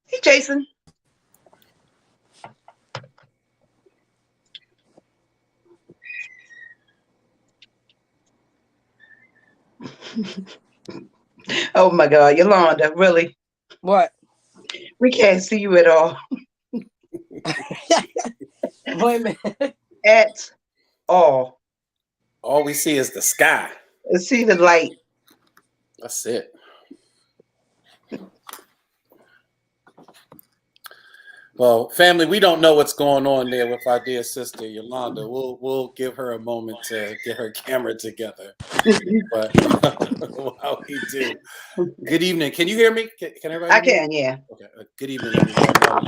Hey, Jason. Oh my God, Yolanda, really? What? We can't see you at all. Wait a minute. At all. All we see is the sky. See the light. That's it. Well, family, we don't know what's going on there with our dear sister Yolanda. We'll give her a moment to get her camera together. But while we do, good evening. Can you hear me? Can everybody I hear me? can, yeah. Okay. Good evening, everyone.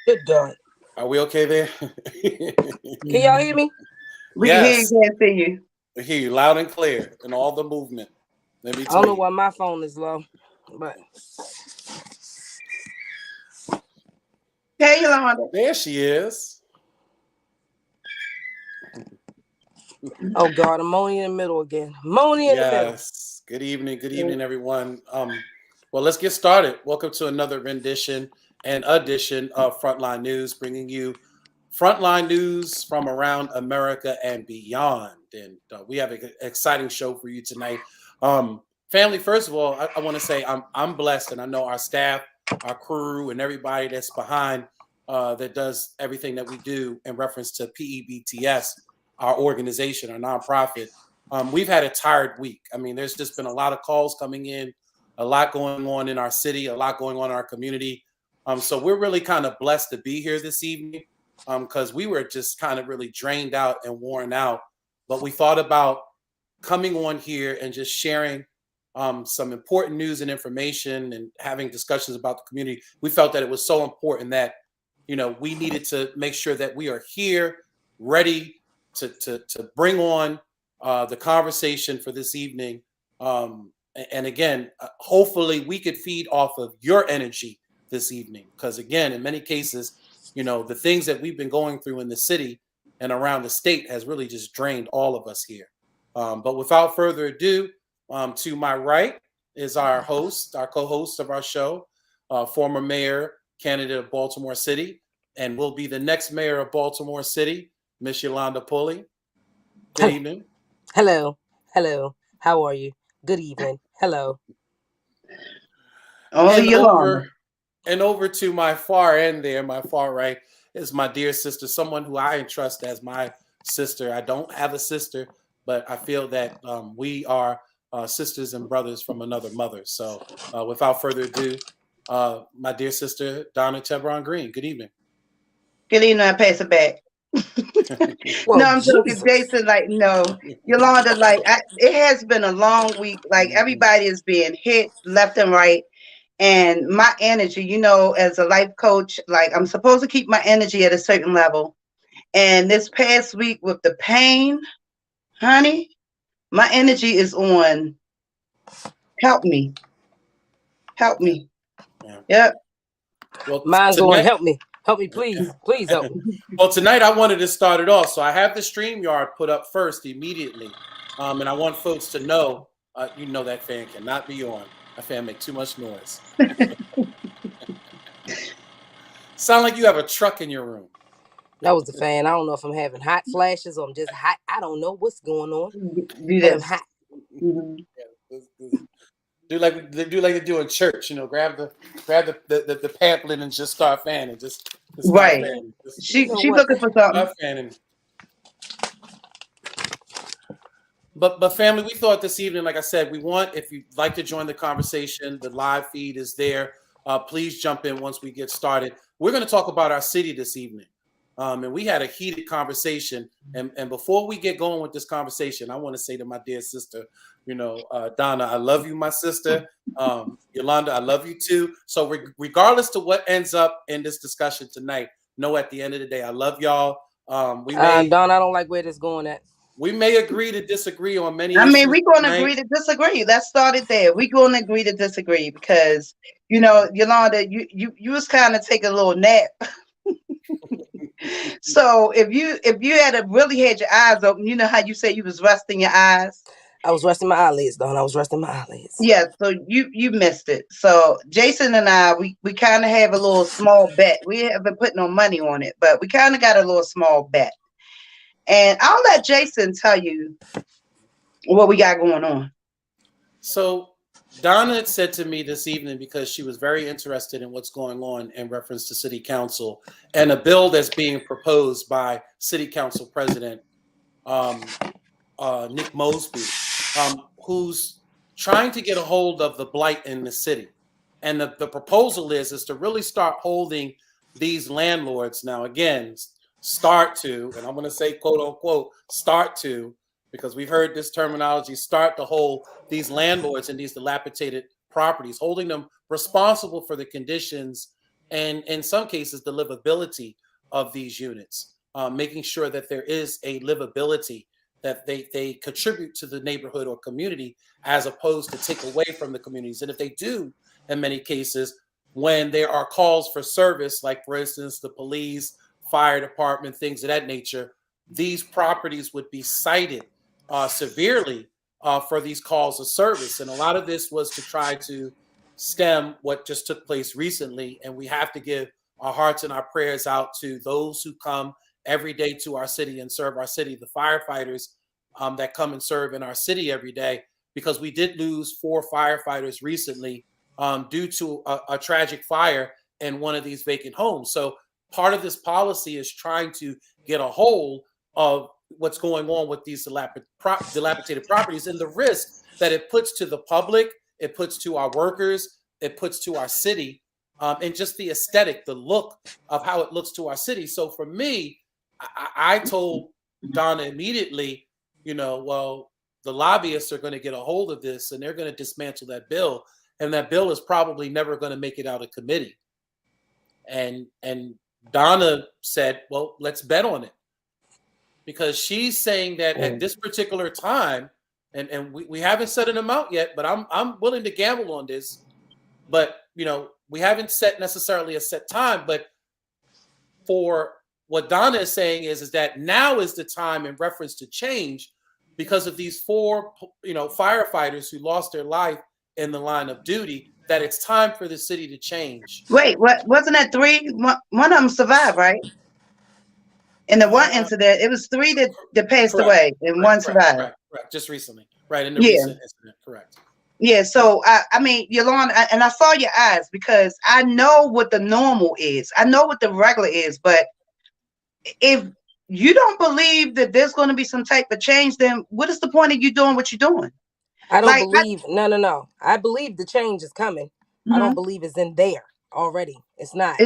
Good dog. Are we okay there? Can y'all hear me? We can hear Yes. you, can't see you. We hear you loud and clear and all the movement. Let me I tell don't know you. why my phone is low, but Hey, Yolanda. There she is. oh God, I'm only in the middle again. Moni in the middle. Yes. Good evening, everyone. Well, let's get started. Welcome to another rendition and edition of Frontline News, bringing you Frontline News from around America and beyond. And we have an exciting show for you tonight. Family, first of all, I want to say I'm blessed, and I know our staff, our crew, and everybody that's behind that does everything that we do in reference to PEBTS, our organization, our nonprofit. We've had a tired week. I mean, there's just been a lot of calls coming in, a lot going on in our city, a lot going on in our community. So we're really kind of blessed to be here this evening because we were just kind of really drained out and worn out. But we thought about coming on here and just sharing some important news and information and having discussions about the community. We felt that it was so important that, we needed to make sure that we are here ready to bring on the conversation for this evening. And again, hopefully we could feed off of your energy this evening. Because again, in many cases, the things that we've been going through in the city and around the state has really just drained all of us here. But without further ado, to my right is our co-host of our show, former mayor candidate of Baltimore City, and will be the next mayor of Baltimore City, Miss Yolanda Pulley. Good evening. Hello. How are you? Good evening. Hello. Only Yolanda. And over to my far end there, my far right, is my dear sister, someone who I entrust as my sister. I don't have a sister, but I feel that we are sisters and brothers from another mother. So without further ado, my dear sister, Donna Tebron Green. Good evening. Good evening, I pass it back. Well, No, I'm joking. Jesus. Jason, no. Yolanda, it has been a long week. Everybody is being hit left and right. And my energy, as a life coach, I'm supposed to keep my energy at a certain level. And this past week with the pain, honey, my energy is on. Help me. Help me. Yeah. Yep. Well, Mine's going, help me, please help me. Well, tonight I wanted to start it off. So I have the StreamYard put up first immediately. And I want folks to know, that fan cannot be on. That fan make too much noise. Sound like you have a truck in your room. That was the fan. I don't know if I'm having hot flashes or I'm just hot. I don't know what's going on. Do this. Hot. Mm-hmm. Do like they do in church, grab the pamphlet and just start fanning. Just right. Fanning. She looking for something. Start fanning. But family, we thought this evening, like I said, if you'd like to join the conversation, the live feed is there. Please jump in once we get started. We're going to talk about our city this evening. And we had a heated conversation. And before we get going with this conversation, I want to say to my dear sister, Donna, I love you, my sister. Yolanda, I love you too. So regardless to what ends up in this discussion tonight, know at the end of the day, I love y'all. Donna, I don't like where this is going at. We may agree to disagree on many issues. I mean, we're going to agree to disagree. Let's start it there. We're going to agree to disagree because, Yolanda, you was kind of taking a little nap. So if you had really had your eyes open, you know how you say you was resting your eyes? I was resting my eyelids, Dawn. I was resting my eyelids. Yeah, so you missed it. So Jason and I, we kind of have a little small bet. We haven't put no money on it, but we kind of got a little small bet. And I'll let Jason tell you what we got going on. So Donna said to me this evening, because she was very interested in what's going on in reference to city council and a bill that's being proposed by city council president um, Nick Mosby, who's trying to get a hold of the blight in the city. And the proposal is to really start holding these landlords. Now, again, start to, and I'm going to say quote unquote, start to, because we've heard this terminology, start to hold these landlords in these dilapidated properties, holding them responsible for the conditions and in some cases the livability of these units, making sure that there is a livability, that they contribute to the neighborhood or community as opposed to take away from the communities. And if they do, in many cases, when there are calls for service, like for instance, the police, fire department, things of that nature, these properties would be cited severely for these calls of service. And a lot of this was to try to stem what just took place recently. And we have to give our hearts and our prayers out to those who come every day to our city and serve our city, the firefighters that come and serve in our city every day, because we did lose 4 firefighters recently due to a tragic fire in one of these vacant homes. So part of this policy is trying to get a hold of what's going on with these dilapidated properties and the risk that it puts to the public, it puts to our workers, it puts to our city, and just the aesthetic, the look of how it looks to our city. So for me, I told Donna immediately, well, the lobbyists are going to get a hold of this and they're going to dismantle that bill. And that bill is probably never going to make it out of committee. And Donna said, well, let's bet on it. Because she's saying that at this particular time, and we haven't set an amount yet, but I'm willing to gamble on this. But, we haven't set necessarily a set time. But for what Donna is saying is that now is the time in reference to change because of these 4, firefighters who lost their life in the line of duty, that it's time for the city to change. Wait, what wasn't that 3? One of them survived, right? In the one incident, it was 3 that passed away and one survived. Correct. Just recently. Right, in the recent incident, correct. Yeah, so I mean, Yolanda, and I saw your eyes because I know what the normal is. I know what the regular is, but if you don't believe that there's going to be some type of change, then what is the point of you doing what you're doing? I don't believe. No. I believe the change is coming. I don't believe it's in there already. It's not.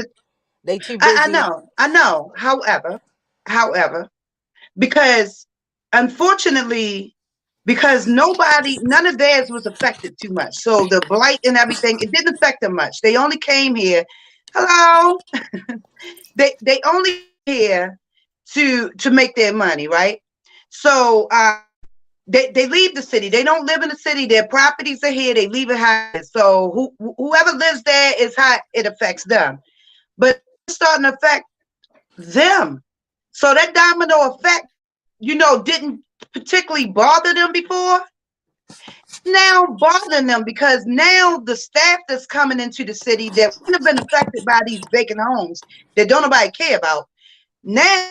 They too busy. I know. However, because unfortunately, because none of theirs was affected too much. So the blight and everything, it didn't affect them much. They only came here. Hello. they only here to make their money, right? So they leave the city. They don't live in the city. Their properties are here. They leave it how it is. So whoever lives there is how it affects them. But it's starting to affect them. So that domino effect, didn't particularly bother them before. Now bothering them because now the staff that's coming into the city that wouldn't have been affected by these vacant homes that don't nobody care about. Now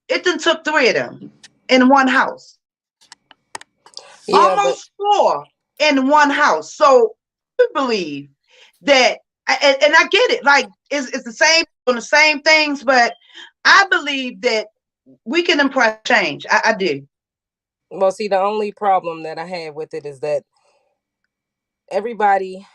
it done took 3 of them in one house. Yeah, almost 4 in one house. So I believe that, and I get it, like it's the same on the same things, but I believe that we can impress change. I do. Well, see, the only problem that I have with it is that everybody,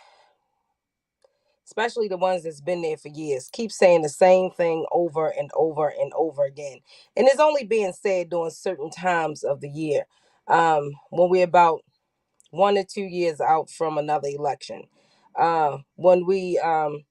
especially the ones that's been there for years, keep saying the same thing over and over and over again. And it's only being said during certain times of the year, when we're about 1 or 2 years out from another election. When we, I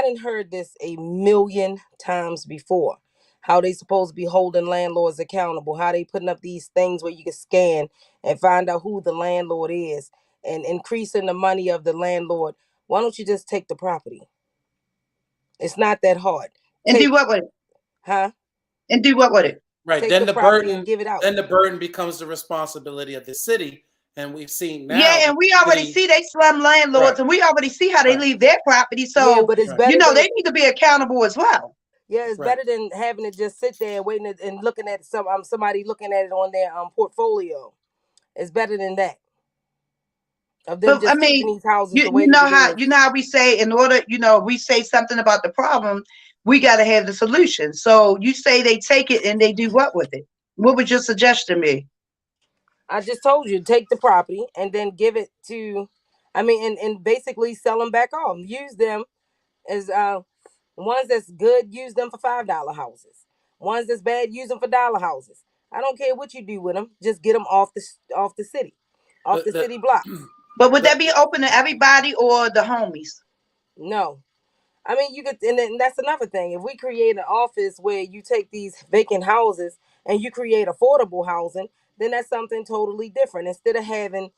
done heard this a million times before. How they supposed to be holding landlords accountable, how they putting up these things where you can scan and find out who the landlord is and increasing the money of the landlord. Why don't you just take the property? It's not that hard. And do what with it? Huh? And do what with it? Right. Take Then the burden and give it out. Then the burden becomes the responsibility of the city and we've seen now Yeah, the and we already city. see they slum Right, landlords, and we already see how they right, leave their property. Yeah, So, but it's right, you better know, than they need to be accountable as well. yeah, it's right. better than having to just sit there waiting and looking at somebody looking at it on their portfolio. It's better than that of them But I just keeping mean, these houses you the way you that know it how is. we say in order, we say something about the problem, we got to have the solution. So you say they take it and they do what with it? What would your suggestion be? I just told you, take the property and then give it to, I mean, and basically sell them back off. Use them as ones that's good, use them for $5 houses. Ones that's bad, use them for dollar houses. I don't care what you do with them. Just get them off the city, off the The, city blocks. But would the, that be open to everybody or the homies? No, I mean you could, and then that's another thing. If we create an office where you take these vacant houses and you create affordable housing, then that's something totally different. Instead of having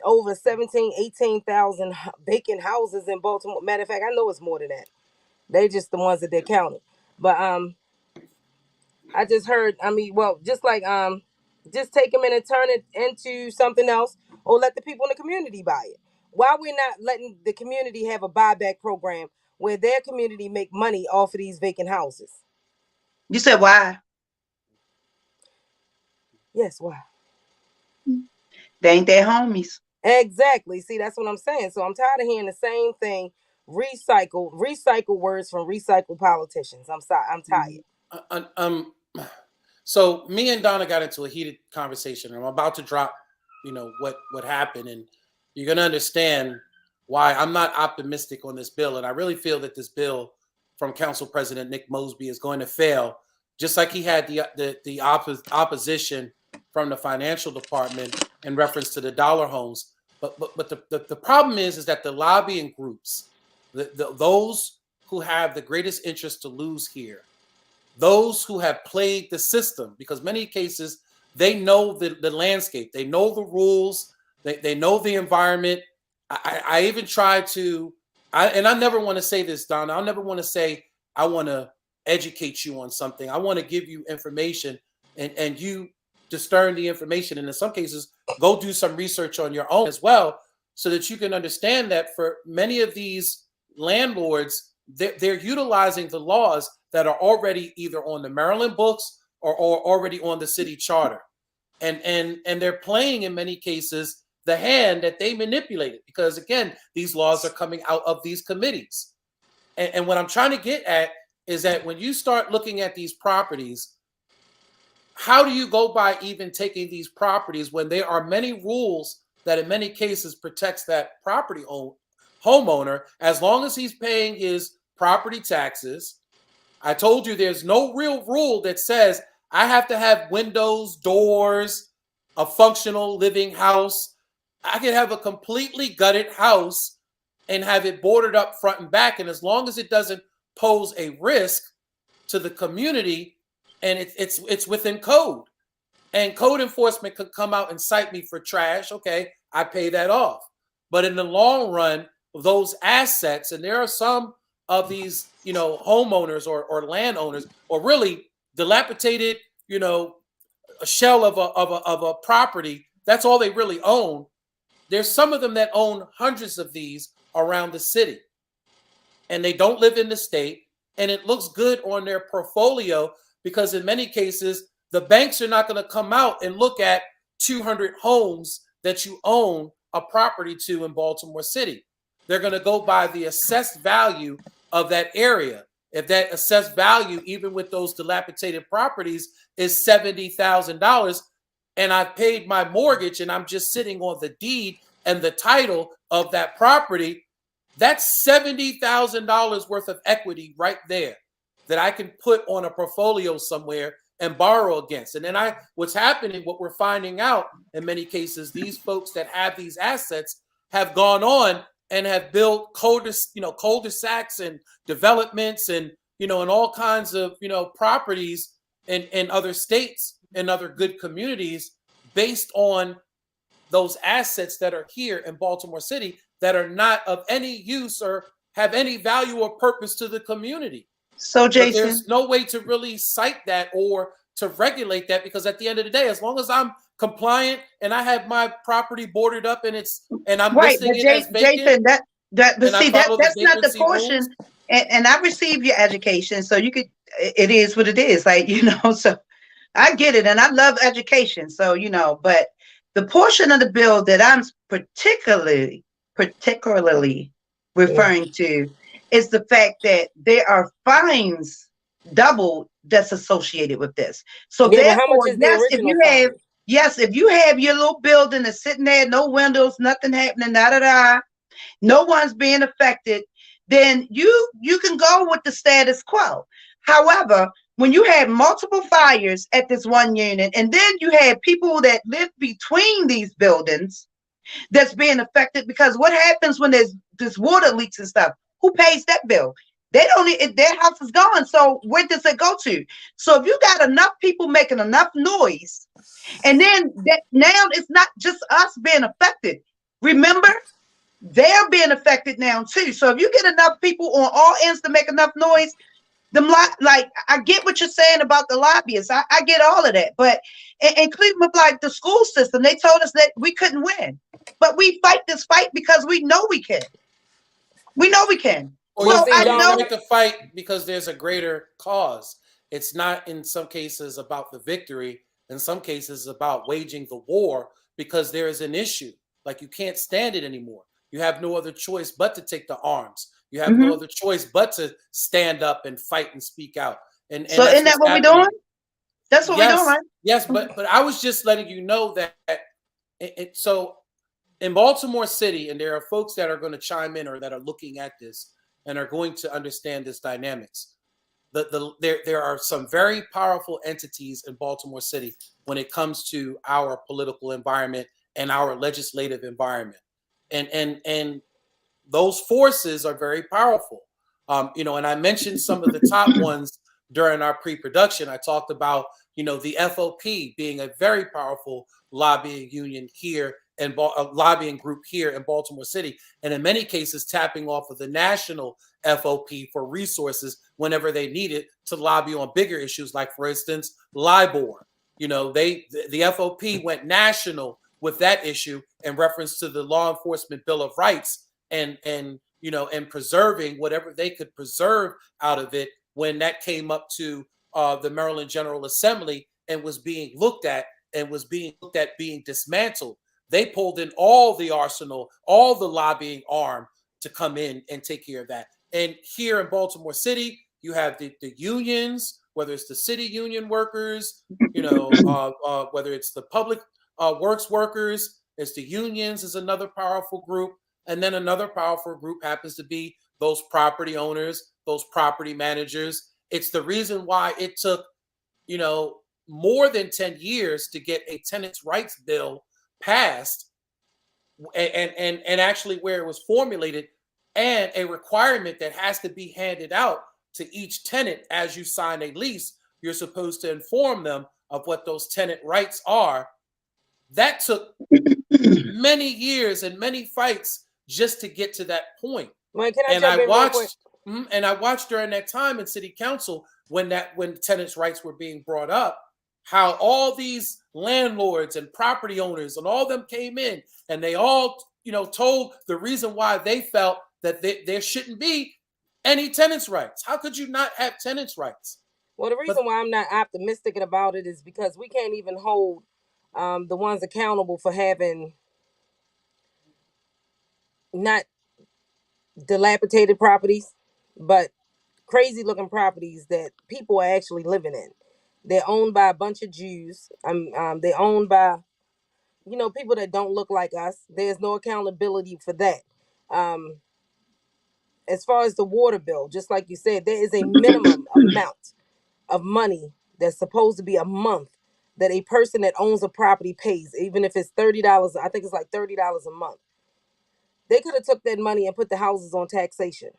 over 17, 18,000 vacant houses in Baltimore. Matter of fact, I know it's more than that. They just the ones that they're counting. But I just heard. I mean, well, just like just take them in and turn it into something else, or let the people in the community buy it. Why we're not letting the community have a buyback program where their community make money off of these vacant houses? You said why? Yes, why? They ain't their homies. Exactly. See, that's what I'm saying. So I'm tired of hearing the same thing. Recycle words from recycled politicians. I'm sorry. I'm tired. um, so me and Donna got into a heated conversation. I'm about to drop, what happened, and you're gonna understand why I'm not optimistic on this bill. And I really feel that this bill from Council President Nick Mosby is going to fail, just like he had the opposition from the financial department in reference to the dollar homes. But the problem is that the lobbying groups, those who have the greatest interest to lose here, those who have played the system, because many cases they know the landscape, they know the rules, they know the environment. I even try to, and I never want to say this, Donna. I never want to say I want to educate you on something. I want to give you information, and you discern the information, and in some cases, go do some research on your own as well, so that you can understand that for many of these landlords, they're utilizing the laws that are already either on the Maryland books or already on the city charter. And they're playing in many cases the hand that they manipulated, because again, these laws are coming out of these committees. And what I'm trying to get at is that when you start looking at these properties, how do you go by even taking these properties when there are many rules that in many cases protects that homeowner, as long as he's paying his property taxes? I told you there's no real rule that says I have to have windows, doors, a functional living house. I can have a completely gutted house and have it boarded up front and back. And as long as it doesn't pose a risk to the community, and it's within code, and code enforcement could come out and cite me for trash, okay, I pay that off. But in the long run, those assets, and there are some of these, homeowners or landowners, or really dilapidated, a shell of a property. That's all they really own. There's some of them that own hundreds of these around the city, and they don't live in the state, and it looks good on their portfolio, because in many cases the banks are not going to come out and look at 200 homes that you own a property to in Baltimore City. They're going to go by the assessed value of that area. If that assessed value, even with those dilapidated properties, is $70,000, and I've paid my mortgage and I'm just sitting on the deed and the title of that property, that's $70,000 worth of equity right there that I can put on a portfolio somewhere and borrow against. And then what's happening, what we're finding out in many cases, these folks that have these assets have gone on and have built cul-de-sacs and developments and all kinds of, properties in other states and other good communities based on those assets that are here in Baltimore City that are not of any use or have any value or purpose to the community. So But Jason, there's no way to really cite that or to regulate that, because at the end of the day, as long as I'm compliant and I have my property boarded up and I'm Right, listing but it as vacant Jason, but and I see that follow the that's not the vacancy rules. portion. And I received your education, so you could. It is what it is, like So I get it, and I love education. So but the portion of the bill that I'm particularly Yeah. referring to is the fact that there are fines double that's associated with this. So Yeah, but how much therefore, is the original fine? if you have your little building that's sitting there, no windows, nothing happening, da da da, no one's being affected, then you can go with the status quo. However, when you have multiple fires at this one unit, and then you have people that live between these buildings that's being affected, because what happens when there's this water leaks and stuff? Who pays that bill? They don't need, their house is gone. So where does it go to? So if you got enough people making enough noise, and then that now it's not just us being affected. Remember, they're being affected now too. So if you get enough people on all ends to make enough noise, like I get what you're saying about the lobbyists. I get all of that. But in Cleveland, like the school system, they told us that we couldn't win. But we fight this fight because we know we can. We know we can. Well, So see, I Or you Donna. know. fight the fight because there's a greater cause. It's not in some cases about the victory. In some cases, about waging the war because there is an issue. Like you can't stand it anymore. You have no other choice but to take the arms. You have no Mhm. other choice but to stand up and fight and speak out. And So that's isn't that what's what we're doing? happening. That's what we're doing, Yes, right? yes, but I was just letting you know that so in Baltimore City, and there are folks that are going to chime in or that are looking at this and are going to understand this dynamics. There are some very powerful entities in Baltimore City when it comes to our political environment and our legislative environment, and those forces are very powerful. And I mentioned some of the top ones during our pre-production. I talked about the FOP being a very powerful lobbying union here and a lobbying group here in Baltimore City, and in many cases tapping off of the national FOP for resources whenever they need it to lobby on bigger issues, like for instance LIBOR. The FOP went national with that issue in reference to the Law Enforcement Bill of Rights and preserving whatever they could preserve out of it when that came up to the Maryland General Assembly and was being looked at being dismantled. They pulled in all the arsenal, all the lobbying arm to come in and take care of that. And here in Baltimore City, you have the unions, whether it's the city union workers, whether it's the public works workers, it's the unions is another powerful group. And then another powerful group happens to be those property owners, those property managers. It's the reason why it took, more than 10 years to get a tenants' rights bill passed and actually where it was formulated, and a requirement that has to be handed out to each tenant as you sign a lease. You're supposed to inform them of what those tenant rights are. That took many years and many fights just to get to that point. Wait, can I And jump in real quick? I watched during that time in city council when tenants' rights were being brought up, how all these landlords and property owners and all them came in and they all told the reason why they felt that there shouldn't be any tenants' rights. How could you not have tenants' rights? Well, the But reason why I'm not optimistic about it is because we can't even hold the ones accountable for having not dilapidated properties, but crazy looking properties that people are actually living in. They're owned by a bunch of Jews. They're owned by people that don't look like us. There's no accountability for that. Um, as far as the water bill, just like you said, there is a minimum amount of money that's supposed to be a month that a person that owns a property pays, even if it's $30. I think it's like $30 a month. They could have took that money and put the houses on taxation.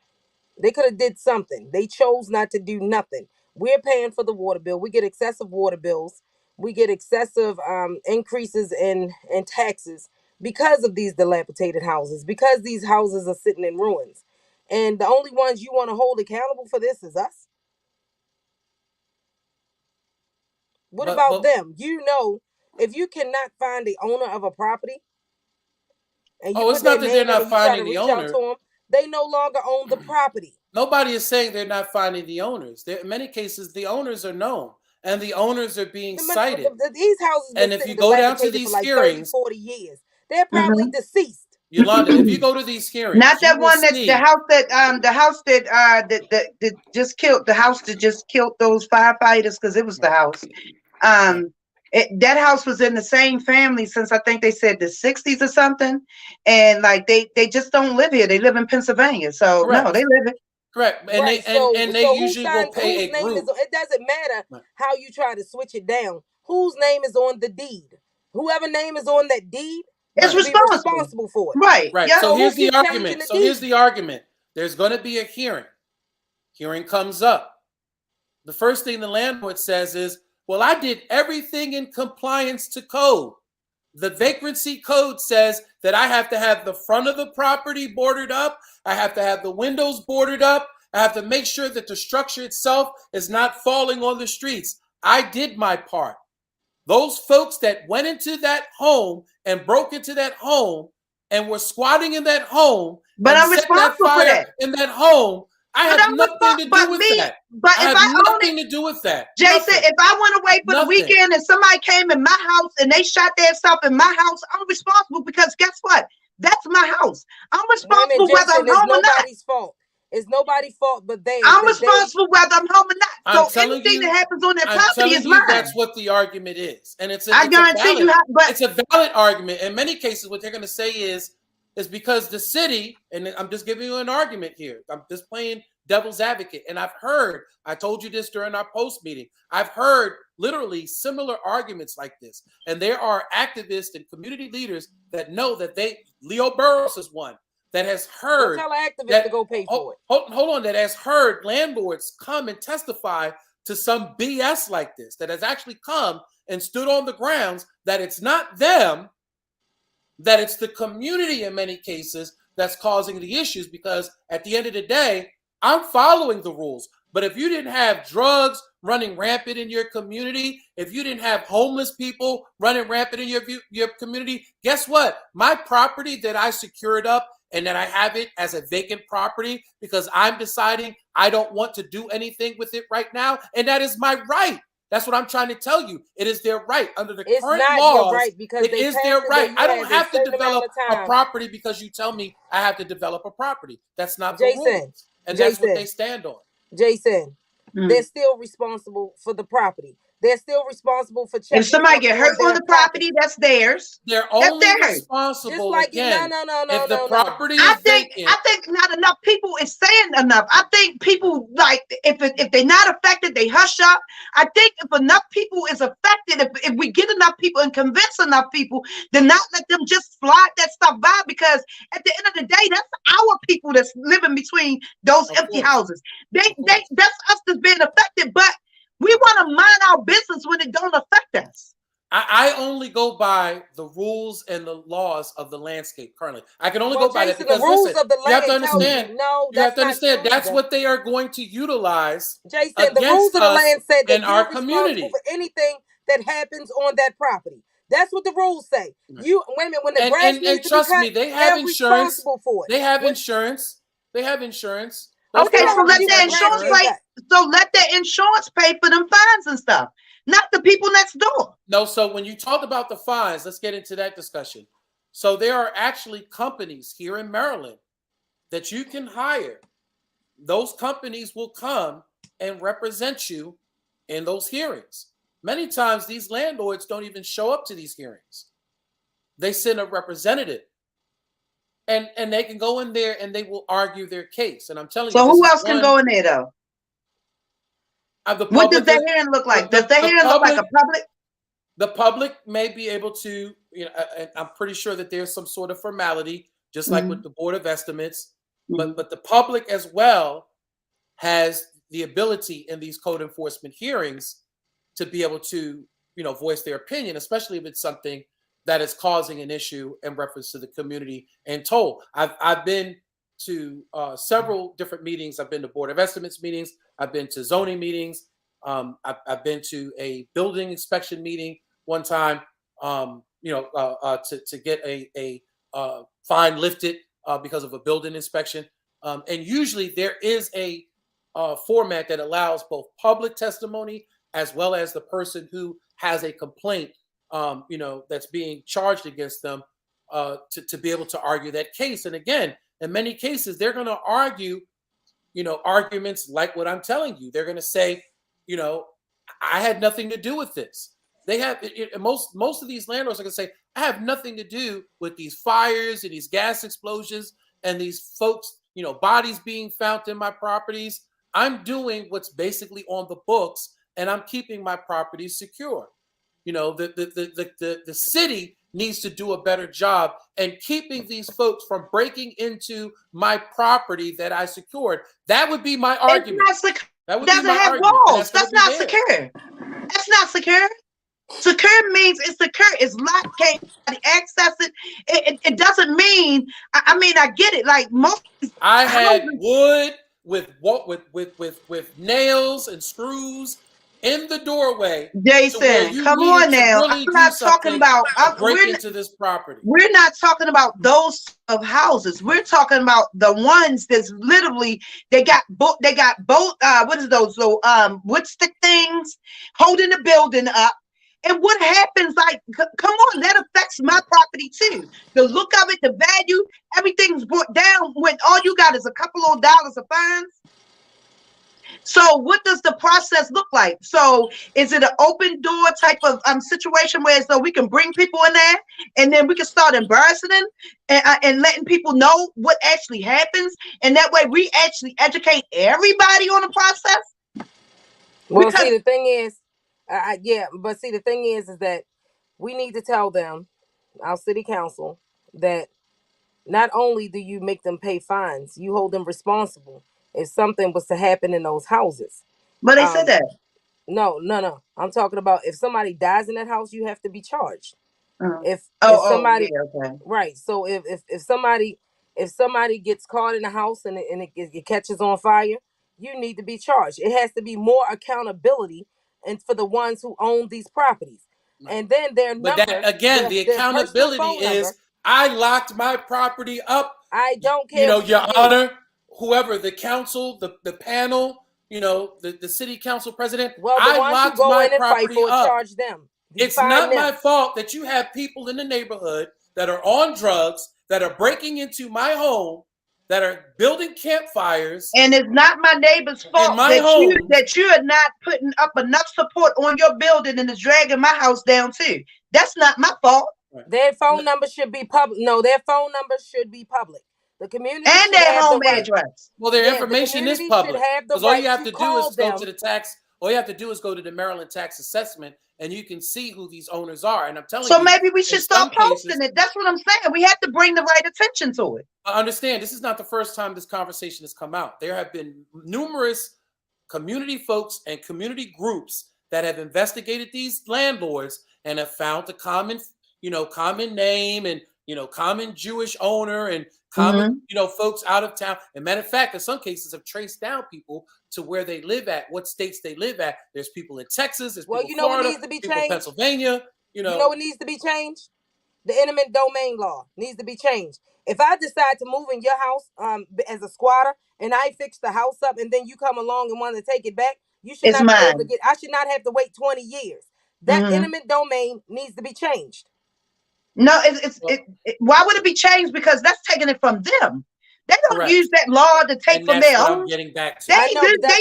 They could have did something. They chose not to do nothing. We're paying for the water bill. We get excessive water bills. We get excessive increases in taxes because of these dilapidated houses, because these houses are sitting in ruins. And the only ones you want to hold accountable for this is us. What but about them? You know, if you cannot find the owner of a property and you oh, it's put their not that they're name in not and you try to finding the reach out to owner. them, they no longer own the property. Nobody is saying they're not finding the owners. In many cases, the owners are known and the owners are being cited. These houses been And if you sitting go down to dilapidated for these like 30, hearings, 40 years. They're probably Mhm. deceased. Yolanda, if you go to these Not hearings, you that will one that see. the house that just killed the house that just killed those firefighters because it was the house. Right. That house was in the same family since I think they said the 60s or something, and like they just don't live here. They live in Pennsylvania, so no, they Correct. live it. Correct. And Right. they and they Who usually will signs pay whose a name is group. on it doesn't matter Right. how you try to switch it down. Whose name is on the deed? Whoever name is on that deed It's need Right. to be responsible, responsible for it. right? Right. Yep. So So who here's the keep changing argument. the So here's deed? the argument. There's going to be a hearing. Hearing comes up. The first thing the landlord says is, well, I did everything in compliance to code. The vagrancy code says that I have to have the front of the property boarded up. I have to have the windows boarded up. I have to make sure that the structure itself is not falling on the streets. I did my part. Those folks that went into that home and broke into that home and were squatting in that home But and I'm set that responsible for fire that. in that home, I But have I'm nothing to responsible. do But with me. that. But I if have I own it, nothing to do with that. Jason, Nothing. if I went away for the Nothing. weekend and somebody came in my house and they shot their stuff in my house, I'm responsible because guess what? That's my house. I'm Wait a minute, responsible whether Jason, I'm it's home or not. nobody's fault. It's nobody's fault but theirs I'm that they responsible whether I'm home or not. I'm So telling anything that you, happens on that I'm property telling is you mine. that's what the argument is. And I guarantee you have, but it's a valid argument. In many cases, what they're going to say is because the city, and I'm just giving you an argument here. I'm just playing devil's advocate. And I told you this during our post meeting. I've heard literally similar arguments like this. And there are activists and community leaders that know that Leo Burrows is one that has well heard tell an activist to that, go pay for it. hold on, that has heard landlords come and testify to some BS like this, that has actually come and stood on the grounds that it's not them, that it's the community in many cases that's causing the issues, because at the end of the day, I'm following the rules. But if you didn't have drugs running rampant in your community, if you didn't have homeless people running rampant in your community, guess what? My property that I secured up and that I have it as a vacant property because I'm deciding I don't want to do anything with it right now, and that is my right. That's what I'm trying to tell you. It is their right. Under the It's current not your laws, right because it they is passed their it where right. you I don't have a have to certain amount develop of a time. property because you tell me I have to develop a property. That's not the Jason, rules. And that's what they Jason, stand on. Jason, they're mm, still responsible for the property. They're still responsible for if checking somebody up get hurt on on their the property, property. that's theirs. They're That's only theirs. Just responsible, like it, no, again, no, no, no, if the no, no. property is I vacant. think not enough people is saying enough. I think people like if they're not affected, they hush up. I think if enough people is affected, if we get enough people and convince enough people, then not let them just slide that stuff by, because at the end of the day, that's our people that's living between those Of empty course. houses. Of course. That's us that's being affected, but we want to mind our business when it don't affect us. I only go by the rules and the laws of the landscape currently. I can only Well, go by that Jason, the because, rules listen, of the you have to land tell understand, you no, that's not true that's either. what they are going to utilize Jason, the rules against of the us land said in that our you're responsible community. for anything that happens on that property. That's what the rules say. Right. You wait a minute, when the grass And needs to be trust cut, me, they have they're insurance. responsible for it. They have When insurance. They have insurance. Those okay, Okay, that so have to let properties do with the have the grass insurance being insurance. pay. cut. So let the insurance pay for them fines and stuff, not the people next door. No, so when you talk about the fines, let's get into that discussion. So there are actually companies here in Maryland that you can hire. Those companies will come and represent you in those hearings. Many times these landlords don't even show up to these hearings. They send a representative, and they can go in there and they will argue their case. And I'm telling you, So this who is else can one go in there though? of the What does public. that hearing look like? Does the The hearing look like a public, public? the public may be able to, and I'm pretty sure that there's some sort of formality, just like with Mm-hmm. the Board of Estimates, Mm-hmm. but the public as well has the ability in these code enforcement hearings to be able to, voice their opinion, especially if it's something that is causing an issue in reference to the community and toll. I've been to several different meetings. I've been to Board of Estimates meetings. I've been to zoning meetings. I've been to a building inspection meeting one time, to get a fine lifted because of a building inspection. And usually there is a format that allows both public testimony as well as the person who has a complaint, that's being charged against them, to be able to argue that case. And again, in many cases, they're going to argue, arguments like what I'm telling you. They're going to say, I had nothing to do with this. They have most of these landlords are going to say, I have nothing to do with these fires and these gas explosions and these folks, bodies being found in my properties. I'm doing what's basically on the books, and I'm keeping my properties secure. The city needs to do a better job and keeping these folks from breaking into my property that I secured. That would be my argument. That would doesn't be my have argument. walls. That's not secure. That's not secure. Secure means it's secure. It's locked. Can't access it. It doesn't mean. I mean, I get it. Like most. I had wood with nails and screws in the doorway. Jason, come on now. Really I'm not talking about break into this property. We're not talking about those of houses. We're talking about the ones that's literally they got both what is those wood stick things holding the building up. And what happens, like, come on, that affects my property too. The look of it, the value, everything's brought down when all you got is a couple of dollars of fines. So what does the process look like? So is it an open door type of situation where so we can bring people in there and then we can start embarrassing them and letting people know what actually happens? And that way we actually educate everybody on the process? Well, see, the thing is, the thing is that we need to tell them, our city council, that not only do you make them pay fines, you hold them responsible if something was to happen in those houses. But they said that. No. I'm talking about if somebody dies in that house, you have to be charged. If somebody, okay. Right. So if somebody gets caught in the house and it catches on fire, you need to be charged. It has to be more accountability and for the ones who own these properties. And then their number. But that, again, the accountability is I locked my property up. I don't care. Your Honor, whoever, the council, the panel, the city council president. Well, I locked my property up. Charge them. It's not my fault that you have people in the neighborhood that are on drugs, that are breaking into my home, that are building campfires. And it's not my neighbor's fault that you are not putting up enough support on your building and it's dragging my house down too. That's not my fault. Right. Their phone number should be public. No, their phone number should be public. The community and their home address. Well, their information is public. Because all you have to do is go to the tax. All you have to do is go to the Maryland tax assessment, and you can see who these owners are. And I'm telling you. So maybe we should start posting it. That's what I'm saying. We have to bring the right attention to it. I understand. This is not the first time this conversation has come out. There have been numerous community folks and community groups that have investigated these landlords and have found the common name and common Jewish owner and common, folks out of town. And matter of fact, in some cases have traced down people to where they live at, what states they live at. There's people in Texas, there's people in Florida, what needs to be people changed? in Pennsylvania. You know what needs to be changed? The eminent domain law needs to be changed. If I decide to move in your house as a squatter and I fix the house up and then you come along and want to take it back, you should not be able to I should not have to wait 20 years. That eminent domain needs to be changed. No, why would it be changed? Because that's taking it from them. They don't use that law to take from their own. I'm getting back to. They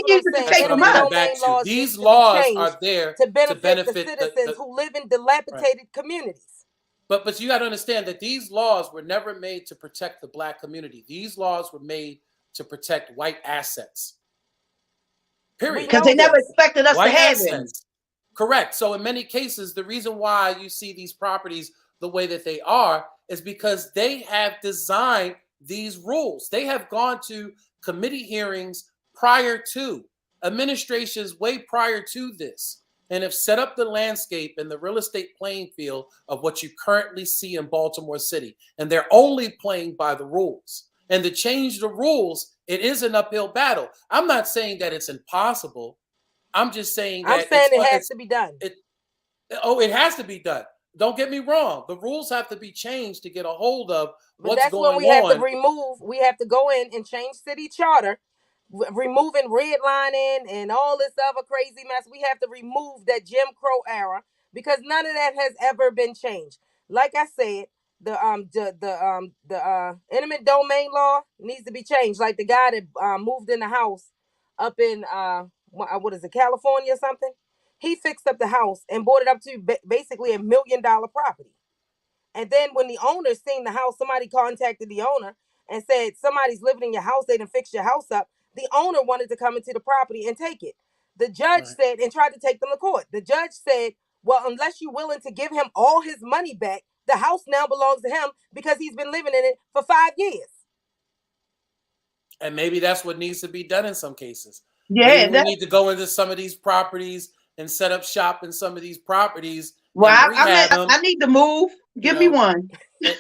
use it to take from us. These laws are there to benefit the citizens who live in dilapidated communities. But you got to understand that these laws were never made to protect the Black community. These laws were made to protect white assets. Period. Because they never expected us to have them. Correct. So in many cases, the reason why you see these properties the way that they are is because they have designed these rules. They have gone to committee hearings prior to, administrations way prior to this, and have set up the landscape and the real estate playing field of what you currently see in Baltimore City. And they're only playing by the rules. And to change the rules, it is an uphill battle. I'm not saying that it's impossible, I'm just saying I'm that saying it has to be done. it has to be done. Don't get me wrong. The rules have to be changed to get a hold of But what's that's when going we have to on. remove. We have to go in and change city charter, removing redlining and all this other crazy mess. We have to remove that Jim Crow era because none of that has ever been changed. Like I said, the eminent domain law needs to be changed. Like the guy that moved in the house up in what is it, California or something? He fixed up the house and bought it up to basically $1 million property. And then when the owner seen the house, somebody contacted the owner and said, somebody's living in your house. They didn't fix your house up. The owner wanted to come into the property and take it. The judge Right. said, and tried to take them to court. The judge said, well, unless you're willing to give him all his money back, the house now belongs to him because he's been living in it for 5 years. And maybe that's what needs to be done in some cases. Maybe Yeah, we need to go into some of these properties and set up shop in some of these properties and well, rehab them. I need to move. You Give me know, one.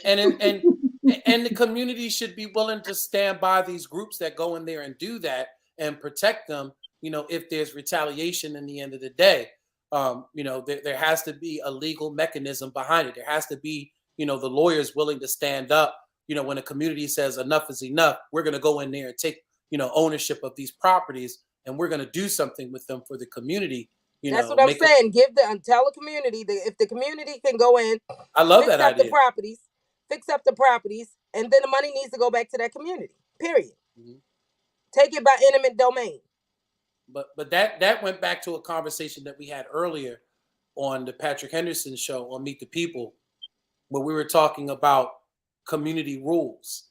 and the community should be willing to stand by these groups that go in there and do that and protect them. If there's retaliation in the end of the day, there has to be a legal mechanism behind it. There has to be, the lawyers willing to stand up. When a community says enough is enough, we're going to go in there and take, ownership of these properties, and we're going to do something with them for the community. That's what I'm Make them. saying. Tell the community that if the community can go in, I love fix that up the idea. properties, and then the money needs to go back to that community. Period. Mhm. Take it by eminent domain. But that went back to a conversation that we had earlier on the Patrick Henderson show on Meet the People, where we were talking about community rules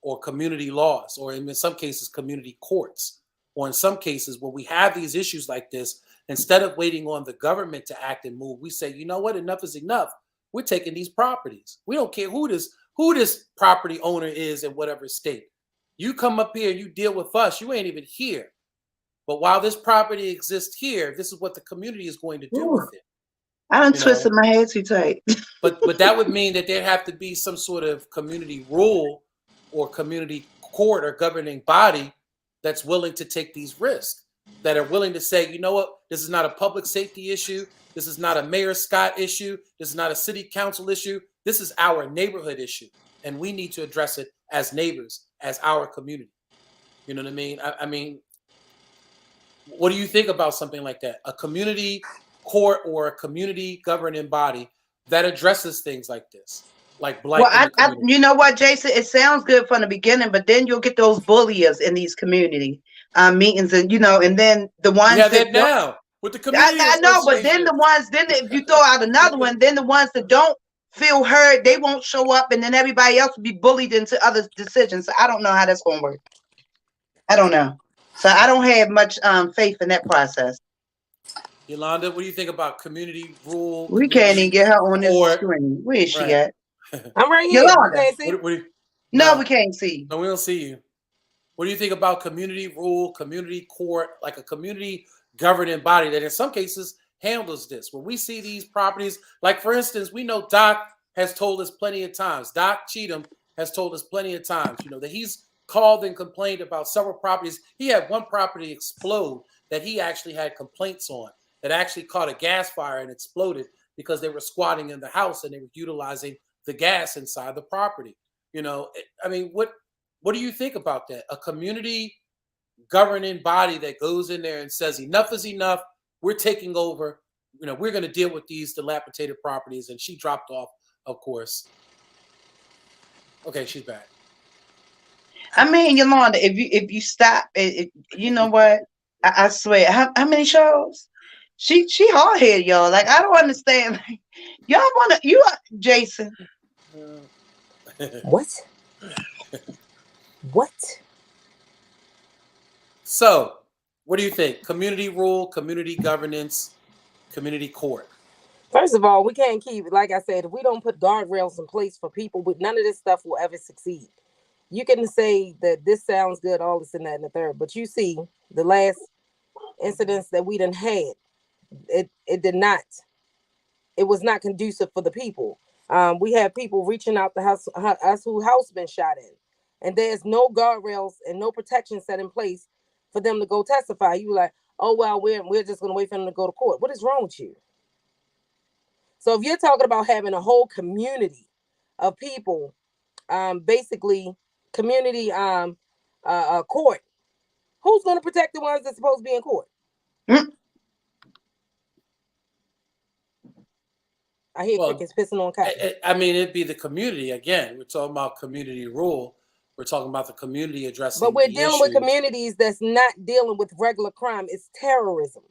or community laws, or in some cases, community courts, or in some cases where we have these issues like this, instead of waiting on the government to act and move, we say, you know what, enough is enough. We're taking these properties. We don't care who this property owner is in whatever state. You come up here and you deal with us. You ain't even here. But while this property exists here, this is what the community is going to do Ooh, with it. I done You know, twisted my head too tight. but that would mean that there have to be some sort of community rule or community court or governing body that's willing to take these risks, that are willing to say, you know what, this is not a public safety issue. This is not a Mayor Scott issue. This is not a city council issue. This is our neighborhood issue. And we need to address it as neighbors, as our community. You know what I mean? I mean, what do you think about something like that? A community court or a community governing body that addresses things like this, like Well, blight in the community. you know what, Jason? It sounds good from the beginning, but then you'll get those bullies in these community meetings, and and then the We ones have that that don't. now with the community I know, but then association. if you throw out another one, then the ones that don't feel heard, they won't show up, and then everybody else will be bullied into other decisions. So I don't know how that's going to work. I don't know. So I don't have much faith in that process. Yolanda, what do you think about community rule, We can't even community get her on this court? screen. Where is she Right. at? I'm right here. You Yolanda. can't see? No, we No, can't see. no, we don't see you. What do you think about community rule, community court, like a community governing body that in some cases handles this? When we see these properties, like for instance, we know Doc has told us plenty of times, Doc Cheatham has told us plenty of times, that he's called and complained about several properties. He had one property explode that he actually had complaints on, that actually caught a gas fire and exploded because they were squatting in the house and they were utilizing the gas inside the property. I mean, what do you think about that? A community governing body that goes in there and says enough is enough. We're taking over. We're going to deal with these dilapidated properties. And she dropped off, of course. Okay, she's back. I mean, Yolanda, if you stop, you know what? I swear, how many shows? She hard headed, y'all. Like I don't understand. Like, y'all wanna Jason? What? What? So, what do you think? Community rule, community governance, community court. First of all, we can't keep, like I said, if we don't put guardrails in place for people, but none of this stuff will ever succeed. You can say that this sounds good, all this and that and the third, but you see the last incidents that we done had, it did not. It was not conducive for the people. We have people reaching out the house, us who house been shot in, and there's no guardrails and no protection set in place for them to go testify. You like, oh well, we're just gonna wait for them to go to court. What is wrong with you? So if you're talking about having a whole community of people, basically community court, who's gonna protect the ones that's supposed to be in court? Mm. I hear Well, crickets pissing on cotton. I mean, it'd be the community again. We're talking about community rule. We're talking about the community But addressing we're the dealing with issues. communities that's not dealing with regular crime. It's terrorism.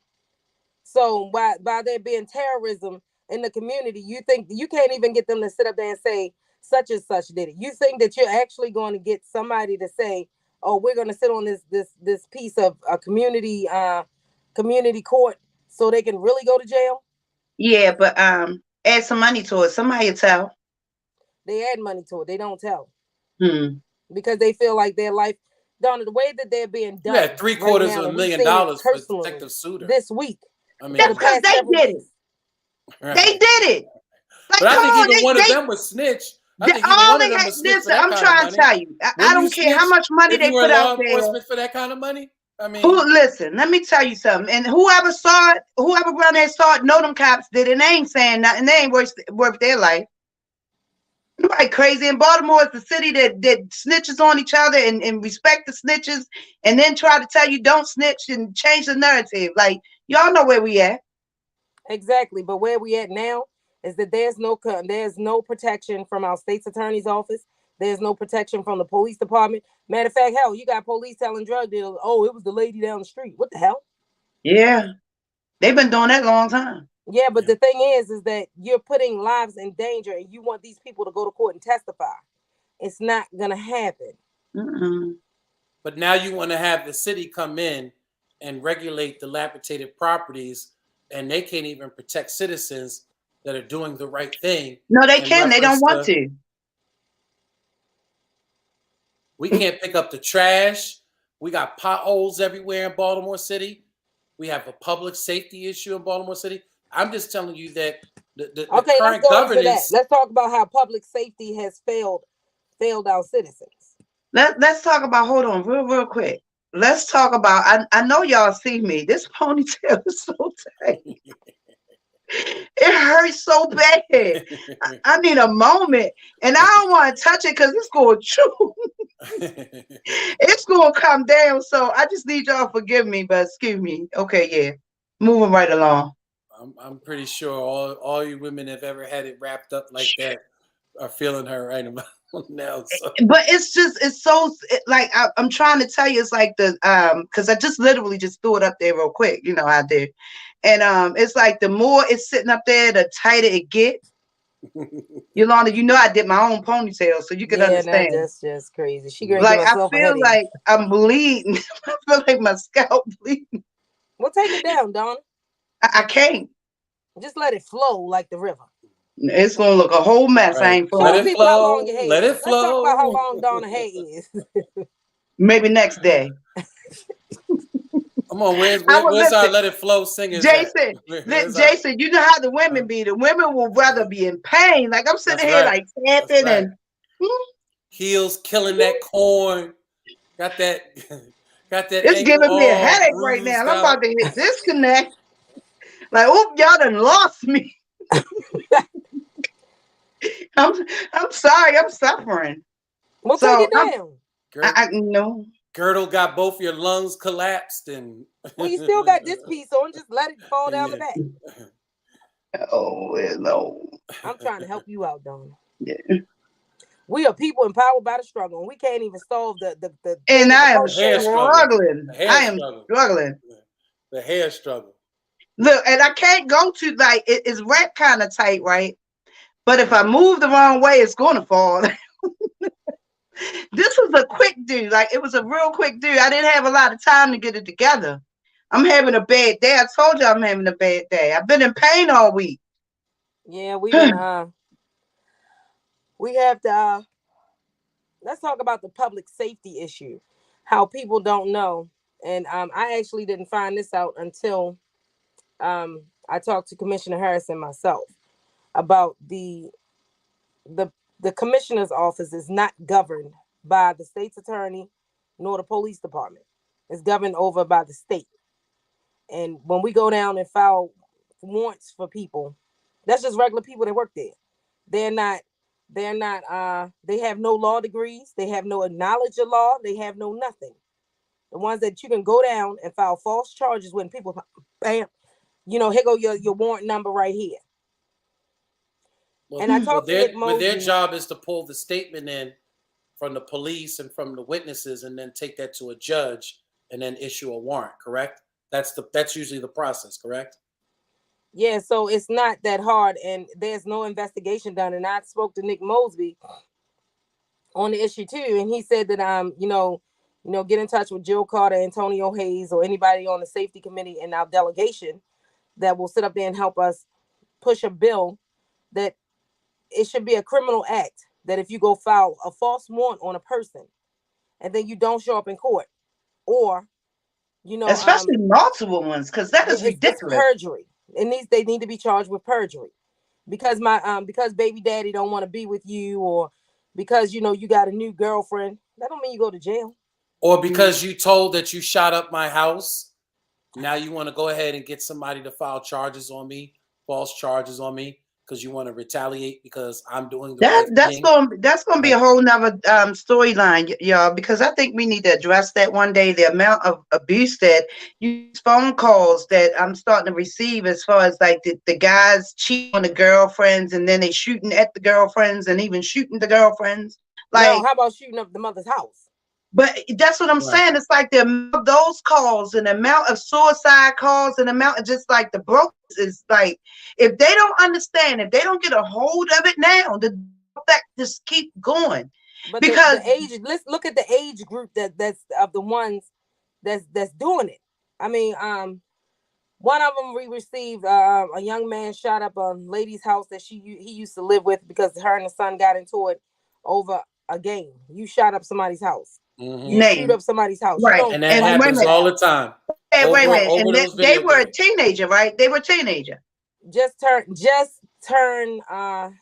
So by there being terrorism in the community, you think you can't even get them to sit up there and say such and such did it. You think that you're actually going to get somebody to say, "Oh, we're going to sit on this piece of a community court so they can really go to jail?" Yeah, but add some money to it. Somebody will tell. They add money to it. They don't tell Hmm. because they feel like their life, Donna, the way that they're being You had done three right quarters now, of a and we've million seen it dollars for personally Detective Suter. this week I for That's the mean, because past they several did it. weeks. They did it. but Like, I come think on, even one of they them would snitch. I they think even all one of they them had. would snitch for Listen, that I'm kind of trying to money. tell you. I Wouldn't you don't care how snitch much money if they you were put in out law there. enforcement for that kind of money? I Who mean, listen? Let me tell you something. And whoever saw it, whoever around there saw it, know them cops did it. And they ain't saying nothing. They ain't worth their life. Nobody crazy. In Baltimore is the city that snitches on each other and respect the snitches, and then try to tell you don't snitch and change the narrative. Like, y'all know where we at. Exactly, but where we at now is that there's no protection from our state's attorney's office. There's no protection from the police department. Matter of fact, hell, you got police telling drug dealers, "Oh, it was the lady down the street." What the hell? Yeah, they've been doing that a long time. Yeah, but yeah. the thing is that you're putting lives in danger, and you want these people to go to court and testify. It's not gonna happen. Mm-mm. But now you want to have the city come in and regulate dilapidated properties, and they can't even protect citizens that are doing the right thing No, they in can. They don't reference want to to. we can't pick up the trash. We got potholes everywhere in Baltimore City. We have a public safety issue in Baltimore City. I'm just telling you that the Okay, let's current go into that. governance. Let's talk about how public safety has failed our citizens. Let's talk about. Hold on, real quick. Let's talk about. I know y'all see me. This ponytail is so tight. It hurts so bad. I need a moment, and I don't want to touch it because it's going to chew. It's going to come down. So I just need y'all to forgive me, but excuse me. Okay, yeah, moving right along. I'm pretty sure all you women have ever had it wrapped up like that are feeling her right about now. So. But it's so like I'm trying to tell you, it's like the because I just literally just threw it up there real quick. You know how I did, and it's like the more it's sitting up there, the tighter it get. Yolanda, you know I did my own ponytail, so you can Yeah, understand. that's just crazy. She gonna give Like I herself a feel headache. like I'm bleeding. I feel like my scalp bleeding. Well, take it down, Donna. I can't. Just let it flow like the river. It's gonna look a whole mess. I Right. ain't Show Let the fooling. it people how long your flow. hair Let is. it Let's talk about how flow. long Donna hair is. Maybe next day. Come on, I would where's our listen. Let It Flow singers at? Jason, Where's our Jason, you know how the women be. The women will rather be in pain. Like I'm That's sitting here right. like That's tapping right. and Heels killing that corn. Got that got that it's ankle giving me a all headache right now. bruised And I'm out. about to hit disconnect. Like, oh, y'all done lost me. I'm I'm sorry, I'm suffering. Well, take So it down. Gir- I no. Girdle got both your lungs collapsed and Well, you still got this piece on. Just let it fall down the yeah. back. Oh no. I'm trying to help you out, Donna. Yeah. We are people empowered by the struggle, and we can't even solve the And thing in the I am The first hair place. struggle. struggling. The hair I am struggle. struggling. The hair struggle. Look, and I can't go to like it's wrapped kind of tight, right? But if I move the wrong way, it's gonna fall. This was a quick do. Like it was a real quick do. I didn't have a lot of time to get it together. I'm having a bad day. I told you I'm having a bad day. I've been in pain all week. Yeah, we've been we have to let's talk about the public safety issue. How people don't know. And I actually didn't find this out until I talked to Commissioner Harrison myself about the the commissioner's office is not governed by the state's attorney nor the police department. It's governed over by the state. And when we go down and file warrants for people, that's just regular people that work there. They're not they have no law degrees, they have no knowledge of law, they have no nothing. The ones that you can go down and file false charges when people, bam, here go your warrant number right here. Well, And I talked to Nick their Mosby. job is to pull the statement in from the police and from the witnesses, and then take that to a judge, and then issue a warrant. Correct? That's usually the process. Correct? Yeah, so it's not that hard, and there's no investigation done. And I spoke to Nick Mosby on the issue too, and he said that get in touch with Jill Carter, Antonio Hayes, or anybody on the safety committee in our delegation that will sit up there and help us push a bill that it should be a criminal act that if you go file a false warrant on a person and then you don't show up in court, or especially multiple ones, because that is it's ridiculous. perjury. They need to be charged with perjury because because baby daddy don't want to be with you, or because you got a new girlfriend. That don't mean you go to jail. Or because you told that you shot up my house, now you want to go ahead and get somebody to file charges on me, false charges on me, because you want to retaliate because I'm doing the right thing. That's gonna be a whole nother storyline, y'all, because I think we need to address that one day. The amount of abuse that phone calls that I'm starting to receive, as far as like the guys cheating on the girlfriends, and then they shooting at the girlfriends and even shooting the girlfriends. Like, how about shooting up the mother's house? But that's what I'm saying. It's like the amount of those calls and the amount of suicide calls and the amount of just like the brokers is like, if they don't understand, if they don't get a hold of it now, the effect just keep going. But because the age, let's look at the age group that's of the ones that's doing it. I mean, one of them we received a young man shot up a lady's house that he used to live with because her and the son got into it over a game. You shot up somebody's house. You shoot up somebody's house, right? And that happens all the time. Wait a minute, and they were a teenager, right? They were a teenager. Just turned 17,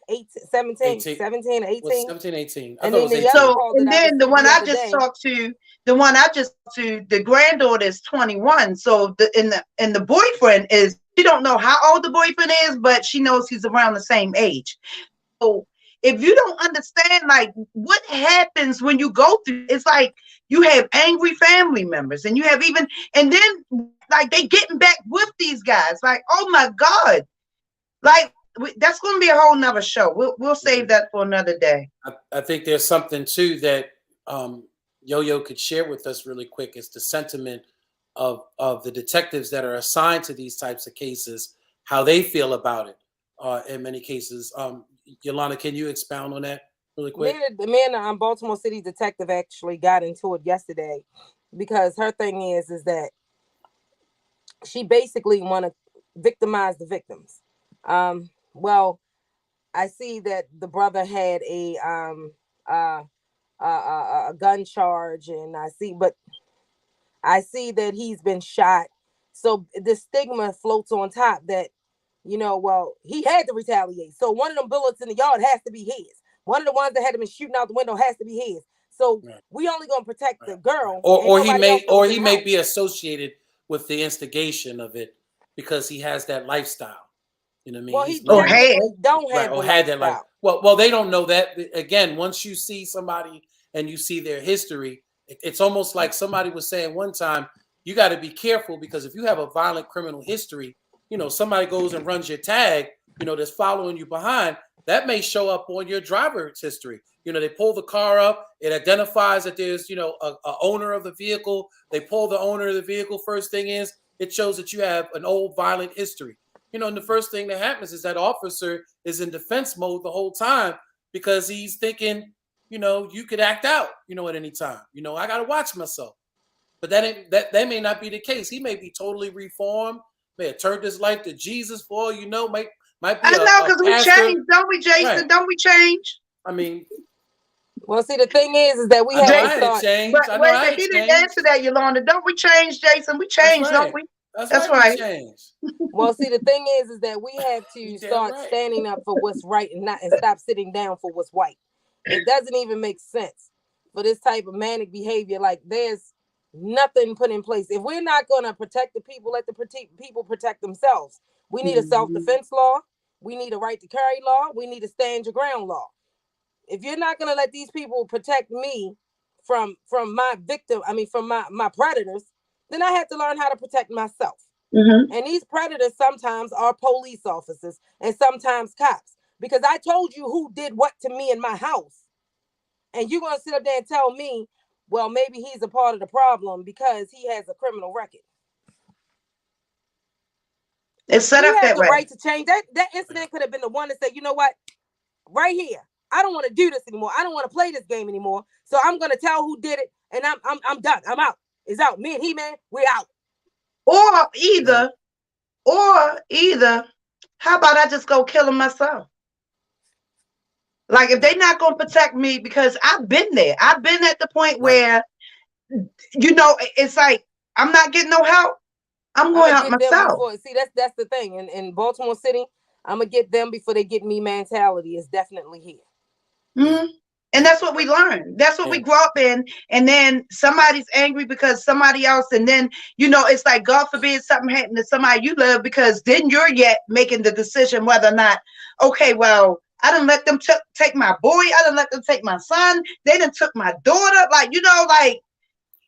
18. 17, 18. And then the one I just talked to, the granddaughter is 21. So the boyfriend is, she don't know how old the boyfriend is, but she knows he's around the same age. So if you don't understand, like, what happens when you go through, it's like you have angry family members, and you have and then like they getting back with these guys. Like, oh my God, like that's going to be a whole nother show. We'll save that for another day. I think there's something too that Yo-Yo could share with us really quick. Is the sentiment of the detectives that are assigned to these types of cases, how they feel about it in many cases. Yolanda, can you expound on that really quick? Me and the Baltimore City detective actually got into it yesterday because her thing is that she basically want to victimize the victims. Well, I see that the brother had a gun charge, and I see that he's been shot. So the stigma floats on top that, well, he had to retaliate. So one of them bullets in the yard has to be his. One of the ones that had him shooting out the window has to be his. So we only gonna protect the girl. Or he may be associated with the instigation of it because he has that lifestyle. You know what I mean? Well, he don't have that life. Well, they don't know that. Again, once you see somebody and you see their history, it's almost like somebody was saying one time, you got to be careful because if you have a violent criminal history, somebody goes and runs your tag, that's following you behind, that may show up on your driver's history. They pull the car up, it identifies that there's, a owner of the vehicle. They pull the owner of the vehicle. First thing is, it shows that you have an old violent history. And the first thing that happens is that officer is in defense mode the whole time because he's thinking, you could act out, at any time. I got to watch myself. But that may not be the case. He may be totally reformed, may have turned his life to Jesus for all you know, might be I know, because we change, don't we, Jason? Right. Don't we change? I mean, well, see, the thing is that we have to start. But wait, he didn't answer that, Yolanda. Don't we change, Jason? We change, don't we? That's right. Well, see, the thing is that we have to start standing up for what's right and stop sitting down for what's white. It doesn't even make sense for this type of manic behavior. Like there's Nothing put in place. If we're not going to protect the people, let the people protect themselves. We need a self-defense law. We need a right to carry law. We need a stand your ground law. If you're not going to let these people protect me from my victim, from my predators, then I have to learn how to protect myself. And these predators sometimes are police officers and sometimes cops. Because I told you who did what to me in my house. And you're going to sit up there and tell me, well, maybe he's a part of the problem because he has a criminal record. It's set up that way. We have the right to change. That incident could have been the one that said, you know what, right here, I don't want to do this anymore. I don't want to play this game anymore. So I'm going to tell who did it, and I'm done. I'm out. It's out. Me and He-Man, we're out. Or either, how about I just go kill him myself? Like, if they're not going to protect me, because I've been there. I've been at the point where, it's like, I'm not getting no help. I'm going to help myself. See, that's the thing. In Baltimore City, I'm going to get them before they get me mentality is definitely here. And that's what we learn. That's what we grew up in. And then somebody's angry because somebody else. And then, it's like, God forbid something happened to somebody you love, because then you're yet making the decision whether or not, okay, well, I didn't let them take my boy. I didn't let them take my son. They done took my daughter. Like,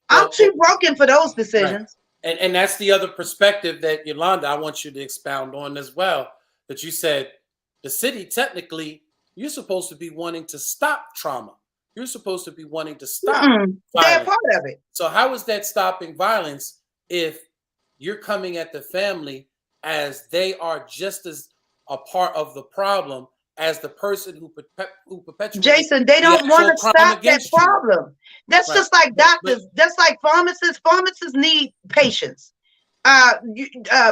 I'm too broken for those decisions. Right. And that's the other perspective that, Yolanda, I want you to expound on as well. That you said the city, technically, you're supposed to be wanting to stop trauma. You're supposed to be wanting to stop violence. They're part of it. So how is that stopping violence if you're coming at the family as they are just as a part of the problem as the person who perpetuates? Jason, they don't want to stop that problem. That's just like doctors. That's like pharmacists. Pharmacists need patients.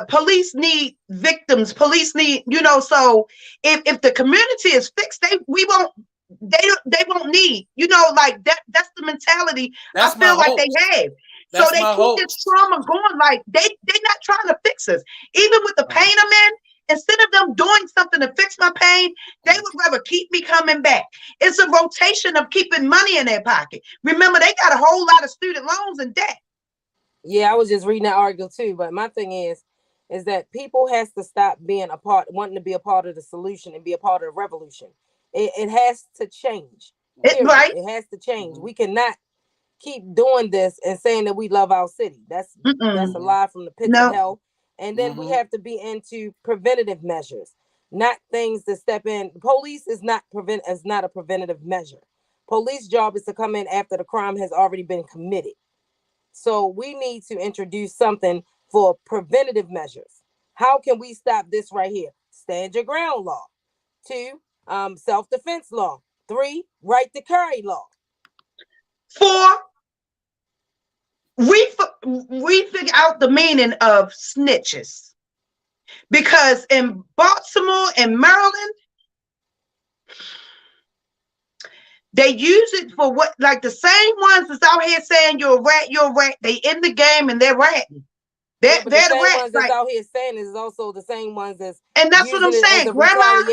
Police need victims. Police need, so if the community is fixed, they won't need, like that's the mentality I feel like they have. So they keep this trauma going, like they're not trying to fix us. Even with the pain I'm in, instead of them doing something to fix my pain, they would rather keep me coming back. It's a rotation of keeping money in their pocket. Remember, they got a whole lot of student loans and debt. Yeah, I was just reading that article too. But my thing is that people has to stop wanting to be a part of the solution and be a part of the revolution. It has to change. It has to change. We cannot keep doing this and saying that we love our city. That's a lie from the pits of hell. And then we have to be into preventative measures, not things to step in. Police is not a preventative measure. Police job is to come in after the crime has already been committed. So we need to introduce something for preventative measures. How can we stop this right here? Stand your ground law. 2, self-defense law. 3, right to carry law. 4, we figure out the meaning of snitches, because in Baltimore and Maryland, they use it for what, like the same ones that's out here saying you're a rat. They in the game and they're ratting. They're the same rats. Ones that's out here saying is also the same ones that's, and that's what I'm saying. Grandma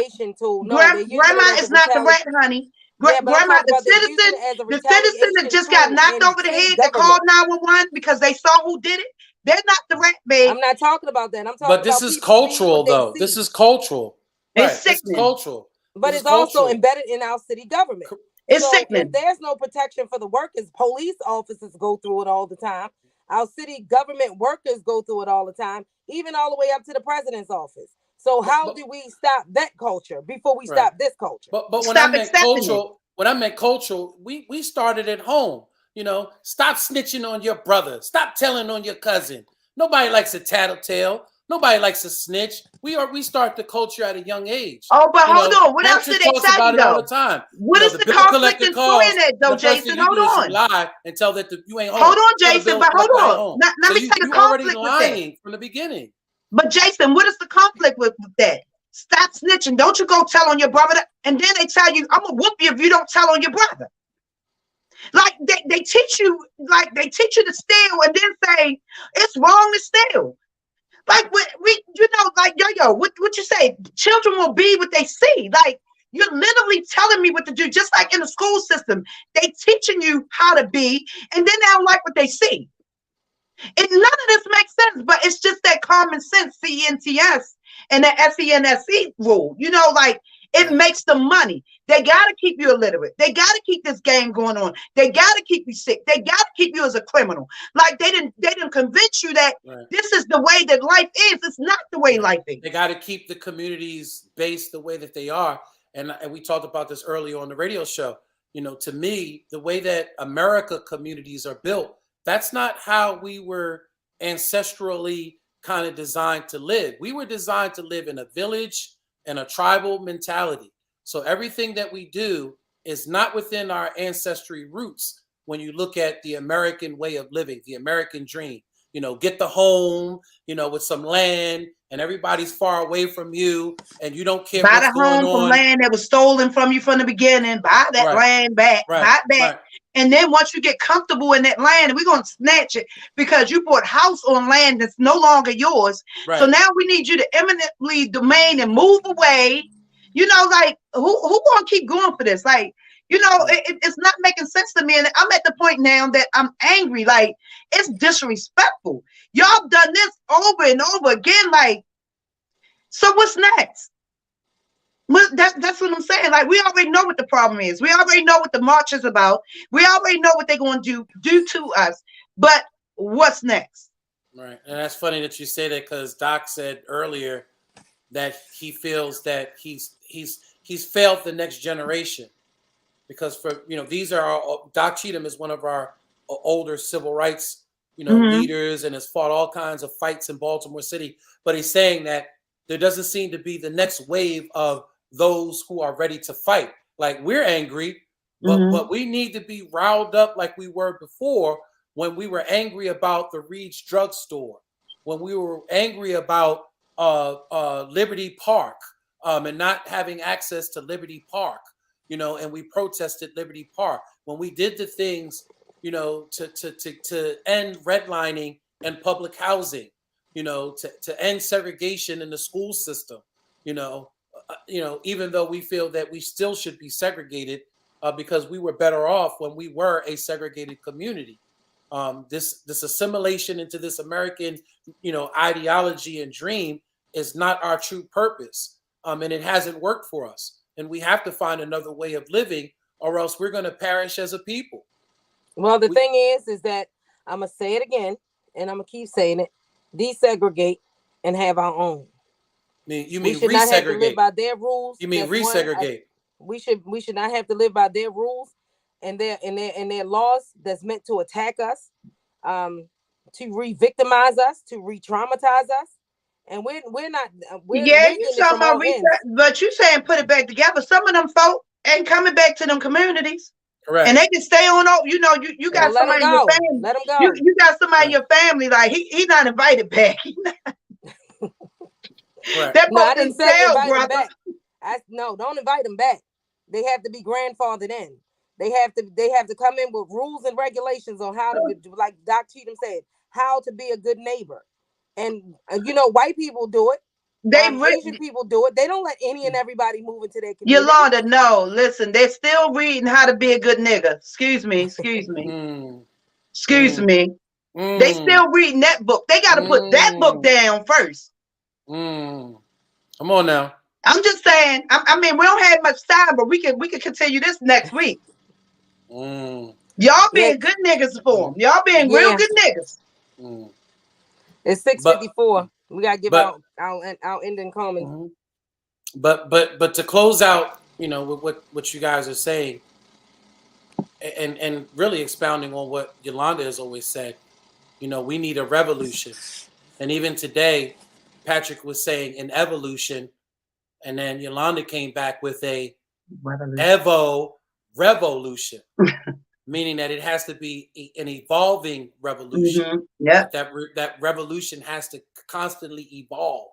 is not the rat, honey. Grandma, the citizen that just got knocked over the head that called 911 because they saw who did it. They're not the rat, babe. I'm not talking about that. I'm talking about. But this is cultural, though. This is cultural. It's sickening. Cultural. But it's also embedded in our city government. It's sickening. If there's no protection for the workers, police officers go through it all the time. Our city government workers go through it all the time, even all the way up to the president's office. So how do we stop that culture before we stop this culture? But when I meant cultural, we started at home. Stop snitching on your brother. Stop telling on your cousin. Nobody likes a tattletale. Nobody likes a snitch. We start the culture at a young age. Oh, but hold on. What else did they tell you, though? All the time. What is the conflict in doing that, though, Jason? Hold on. Lie and tell that you ain't home. Hold on, Jason, but hold on. Let me tell you the conflict with that. From the beginning. But Jason, what is the conflict with that? Stop snitching. Don't you go tell on your brother. And then they tell you, I'm going to whoop you if you don't tell on your brother. Like they teach you to steal and then say it's wrong to steal. Like what you say? Children will be what they see. Like, you're literally telling me what to do, just like in the school system. They teaching you how to be, and then they don't like what they see. None of this makes sense, but it's just that common sense, CNTS and the SENSE rule. You know, like it Right. makes them money. They got to keep you illiterate. They got to keep this game going on. They got to keep you sick. They got to keep you as a criminal. Like they didn't convince you that Right. this is the way that life is. It's not the way Right. life is. They got to keep the communities based the way that they are. And we talked about this earlier on the radio show. You know, to me, the way that America communities are built, that's not how we were ancestrally kind of designed to live. We were designed to live in a village and a tribal mentality. So everything that we do is not within our ancestry roots when you look at the American way of living, the American dream. You know, get the home, you know, with some land, and everybody's far away from you, and you don't care Buy what's the going home from on. land that was stolen from you from the beginning. Buy that Right, land back. right, Buy it back. right, And then once you get comfortable in that land, we're going to snatch it because you bought house on land that's no longer yours. So right. now we need you to eminently domain and move away. You know, like who going to keep going for this? Like, you know, Right. it's not making sense to me. And I'm at the point now that I'm angry. Like, it's disrespectful. Y'all done this over and over again. Like, so what's next? That's what I'm saying. Like, we already know what the problem is. We already know what the march is about. We already know what they're going to do to us. But what's next? Right. And that's funny that you say that, because Doc said earlier that he feels that he's failed the next generation, because for, you know, these are Doc Cheatham is one of our older civil rights, you know, Mm-hmm. leaders, and has fought all kinds of fights in Baltimore City. But he's saying that there doesn't seem to be the next wave of those who are ready to fight. Like, we're angry, but Mm-hmm. we need to be riled up like we were before, when we were angry about the Reed's drugstore, when we were angry about Liberty Park, and not having access to Liberty Park, you know, and we protested Liberty Park, when we did the things, you know, to end redlining and public housing, you know, to end segregation in the school system, you know, even though we feel that we still should be segregated, because we were better off when we were a segregated community. This assimilation into this American, you know, ideology and dream is not our true purpose, and it hasn't worked for us. And we have to find another way of living, or else we're going to perish as a people. Well, the We, thing is that I'm gonna say it again, and I'm gonna keep saying it: desegregate and have our own. you We mean should not have to live resegregate? by their rules. You mean That's one. resegregate? We should not have to live by their rules and their laws that's meant to attack us, um, to re-victimize us, to re-traumatize us, and we're not Yeah, we're you getting it talking from about all reset, ends. but you saying put it back together. Some of them folk ain't coming back to them communities. And Correct. they can stay on. You know, you Well, got let them somebody in your go. family. Let them You go. you got somebody in Right. your family. Like he not invited back. Correct. That No, I folk didn't in say jail, invite them brother. back. No, don't invite them back. They have to be grandfathered in. They have to come in with rules and regulations on how to be, like Doc Cheatham said, how to be a good neighbor. And you know, white people do it. They Asian people do it. They don't let any and everybody move into their community. Yolanda, no, listen, they're still reading how to be a good nigga. Excuse me, excuse me, Mm, excuse mm, me. They mm, still reading that book. They got to put that book mm, down first. mm. Come on now. I'm just saying. I mean, we don't have much time, but we can continue this next week. Mm, Y'all Yeah, being good niggas for them. mm, Y'all being real yeah. good niggas. mm. It's But 6:54. We gotta give but our ending comments. mhm. but to close out, you know, with what you guys are saying, and really expounding on what Yolanda has always said, you know, we need a revolution. And even today, Patrick was saying an evolution, and then Yolanda came back with a Revolution. revolution, meaning that it has to be an evolving revolution. Yep. That revolution has to constantly evolve,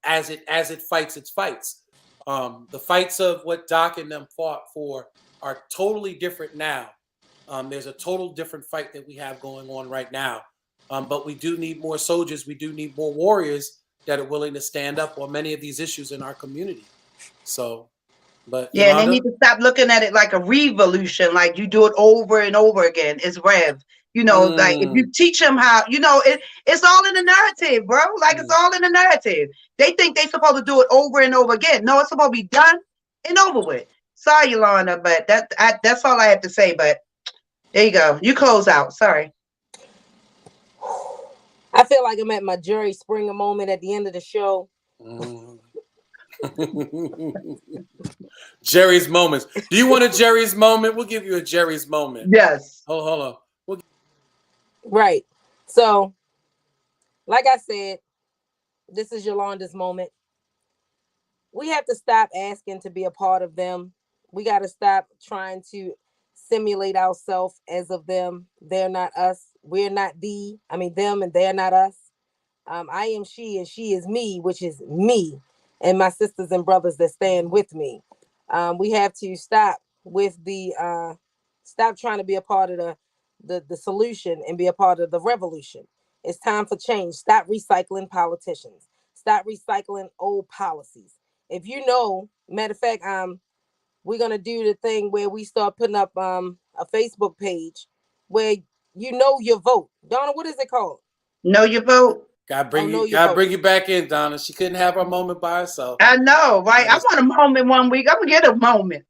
as it fights its fights. The fights of what Doc and them fought for are totally different now. There's a total different fight that we have going on right now. But we do need more soldiers. We do need more warriors that are willing to stand up on many of these issues in our community. So, but Yeah, and they need Yolanda, to stop looking at it like a revolution, like you do it over and over again. It's rev. You know, like if you teach them how, it's all in the narrative, bro. Like it's all in the narrative. They think they supposed to do it over and over again. No, it's supposed to be done and over with. Sorry, Yolanda, but that's all I have to say. But there you go. You close out. Sorry. I feel like I'm at my Jerry Springer moment at the end of the show. Jerry's moments. Do you want a Jerry's moment? We'll give you a Jerry's moment. Yes. Oh, hold on. Right. So, like I said, this is Yolanda's moment. We have to stop asking to be a part of them. We got to stop trying to simulate ourselves as of them. They're not us. We're not them, and they're not us. I am she, and she is me, which is me, and my sisters and brothers that stand with me. We have to stop with stop trying to be a part of the solution and be a part of the revolution. It's time for change. Stop recycling politicians. Stop recycling old policies. If matter of fact, we're gonna do the thing where we start putting up a Facebook page where your vote. Donna, what is it called? Know your vote. Gotta bring you back in, Donna. She couldn't have her moment by herself. I know, right? I want a moment one week. I'm gonna get a moment.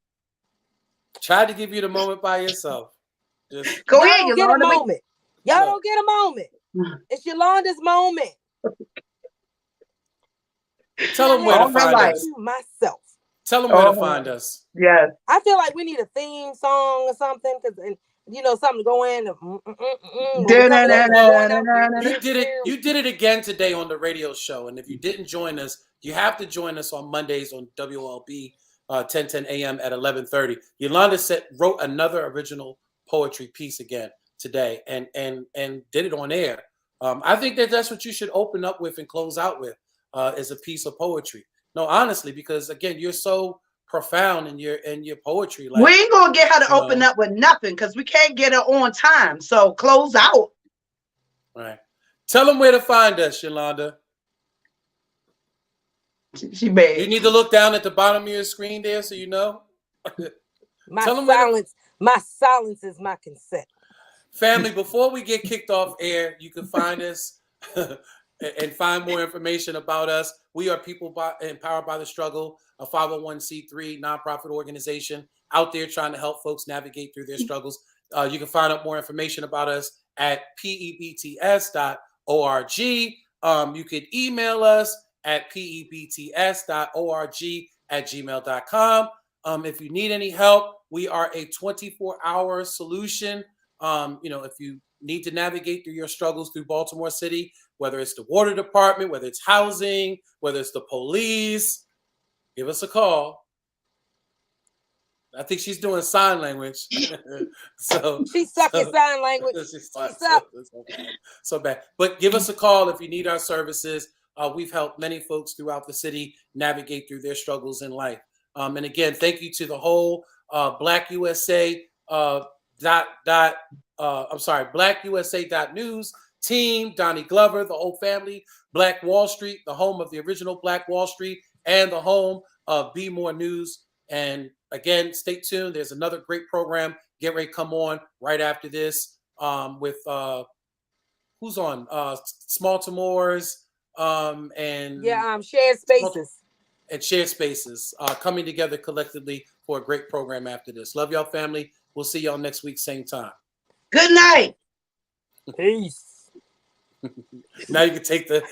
Tried to give you the moment by yourself. Just go ahead, don't get a moment. Y'all don't get a moment. It's Yolanda's moment. Tell them where to find us. Myself. Tell them where to find us. Yes. I feel like we need a theme song or something, because something to go in. You did it again today on the radio show, and if you didn't join us, you have to join us on Mondays on WLB 10:10 a.m. at 11:30. Yolanda wrote another original poetry piece again today, and did it on air. I think that's what you should open up with and close out with, is a piece of poetry. No, honestly, because again, you're so profound in your poetry. Like, we ain't gonna get her to open up with nothing because we can't get her on time. So close out. Right. Tell them where to find us, Yolanda. She made. You need to look down at the bottom of your screen there so you know. My silence is my consent. Family, before we get kicked off air, you can find us and find more information about us. We are People Empowered by the Struggle, a 501c3 nonprofit organization out there trying to help folks navigate through their struggles. You can find out more information about us at pebts.org. You could email us at pebts.org@gmail.com. If you need any help, we are a 24-hour solution. If you need to navigate through your struggles through Baltimore City, whether it's the water department, whether it's housing, whether it's the police, give us a call. I think she's doing sign language. So she's stuck in sign language. So bad. But give us a call if you need our services. We've helped many folks throughout the city navigate through their struggles in life. And again, thank you to the whole Black USA BlackUSA.news team, Donnie Glover, the whole family, Black Wall Street, the home of the original Black Wall Street, and the home of Be More News. And again, stay tuned. There's another great program. Get ready to come on right after this with who's on? Small Timors and Shared Spaces. And Shared Spaces coming together collectively for a great program after this. Love y'all, family. We'll see y'all next week, same time. Good night. Peace. Now you can take the...